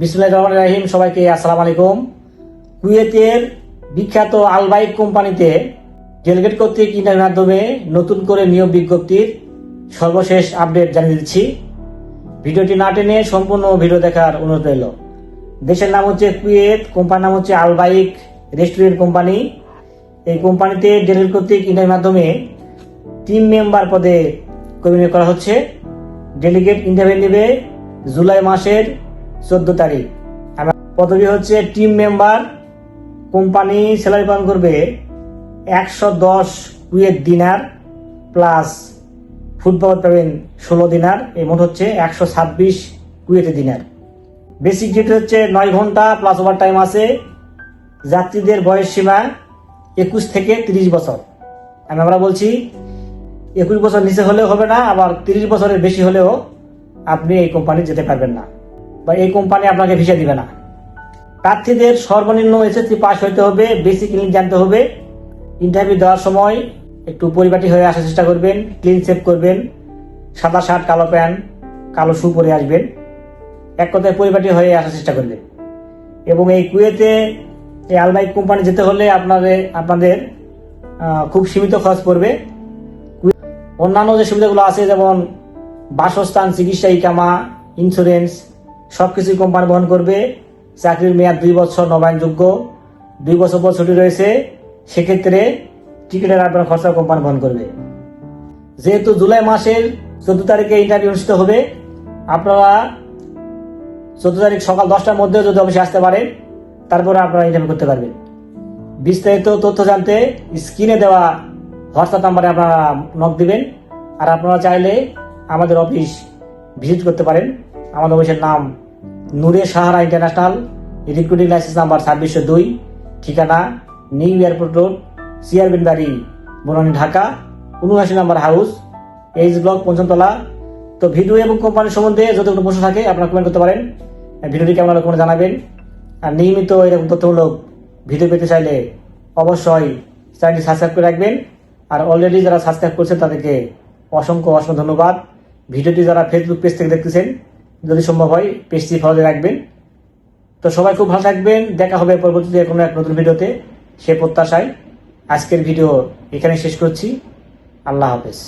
বিসমিল্লাহির রহমানির রহিম। সবাইকে আসসালামু আলাইকুম। কুয়েতের বিখ্যাত আলবাইক কোম্পানিতে ডেলিগেট কর্তৃক ইন্টারভিউর মাধ্যমে নতুন করে নিয়োগ বিজ্ঞপ্তির সর্বশেষ আপডেট জানিয়ে দিচ্ছি। ভিডিওটি না টেনে সম্পূর্ণ ভিডিও দেখার অনুরোধ রইল। দেশের নাম হচ্ছে কুয়েত, কোম্পানির নাম হচ্ছে আলবাইক রেস্টুরেন্ট কোম্পানি। এই কোম্পানিতে ডেলিগেট কর্তৃক ইন্টারভিউর মাধ্যমে টিম মেম্বার পদে কর্মী নিয়োগ করা হচ্ছে। ডেলিগেট ইন্টারভিউ নেবে জুলাই মাসের 14 তারিখ। পদবি হচ্ছে টিম মেম্বার। কোম্পানি স্যালারি প্রদান করবে 110 কুয়েত দিনার প্লাস ফুড পাওয়ার পাবেন 16 দিনার, এই মোট হচ্ছে 126 কুয়েতি দিনার। বেসিক ডিউটি হচ্ছে 9 ঘন্টা প্লাস ওভার টাইম আছে। যাত্রীদের বয়স সীমা 21 থেকে 30 বছর। আমরা বলছি 21 বছর নিচে হলেও হবে না, আবার 30 বছরের বেশি হলেও আপনি এই কোম্পানি যেতে পারবেন না বা এই কোম্পানি আপনাকে ভিসা দিবে না। প্রার্থীদের সর্বনিম্ন এসএসসি পাস হইতে হবে, বেসিক ইংলিশ জানতে হবে। ইন্টারভিউ দেওয়ার সময় একটু পরিপাটি হয়ে আসার চেষ্টা করবেন, ক্লিন সেভ করবেন, সাদা শার্ট, কালো প্যান্ট, কালো শু পরে আসবেন। এক কথায় পরিপাটি হয়ে আসার চেষ্টা করবেন। এবং এই কুয়েতে এই আলবাইক কোম্পানি যেতে হলে আপনাদের খুব সীমিত খরচ পড়বে। অন্যান্য যে সুবিধাগুলো আছে যেমন বাসস্থান, চিকিৎসা, ইকামা, ইন্স্যুরেন্স সবকিছু কোম্পানি বহন করবে। চাকরির মেয়াদ 2 বছর, নবায়নযোগ্য। 2 বছর পর ছুটি রয়েছে, সেক্ষেত্রে টিকিটের আপনার খরচা কোম্পানি বহন করবে। যেহেতু জুলাই মাসের 14 তারিখে ইন্টারভিউ অনুষ্ঠিত হবে, আপনারা 14 তারিখ সকাল 10টার মধ্যে যদি অফিসে আসতে পারেন, তারপরে আপনারা ইন্টারভিউ করতে পারবেন। বিস্তারিত তথ্য জানতে স্ক্রিনে দেওয়া হোয়াটসঅ্যাপ নাম্বারে আপনারা নক দিবেন। আর আপনারা চাইলে আমাদের অফিস ভিজিট করতে পারেন। আমাদের অফিসের নাম Noore Sahara international, recruiting licence number 2602, ঠিকানা নিউ এয়ারপোর্ট রোড, চেয়ারম্যান বাড়ি, বনানী, ঢাকা 79 নম্বর হাউস, এইচ ব্লক, পঞ্চমতলা। তো ভিডিও এবং কোম্পানির সম্বন্ধে যদি কোনো প্রশ্ন থাকে আপনারা কমেন্ট করতে পারেন। ভিডিওটি কেমন হলো কোনো জানাবেন। আর নিয়মিত এরকম তথ্যমূলক ভিডিও পেতে চাইলে অবশ্যই চ্যানেলটি সাবস্ক্রাইব করে রাখবেন। আর অলরেডি যারা সাবস্ক্রাইব করছেন তাদেরকে অসংখ্য ধন্যবাদ। ভিডিওটি যারা ফেসবুক পেজ থেকে দেখতেছেন, যদি সম্ভব হয় পেজটি ফলো দিয়ে রাখবেন। তো সবাই খুব ভালো থাকবেন। দেখা হবে পরবর্তীতে কোনো এক নতুন ভিডিওতে, সে প্রত্যাশায় আজকের ভিডিও এখানে শেষ করছি। আল্লাহ হাফেজ।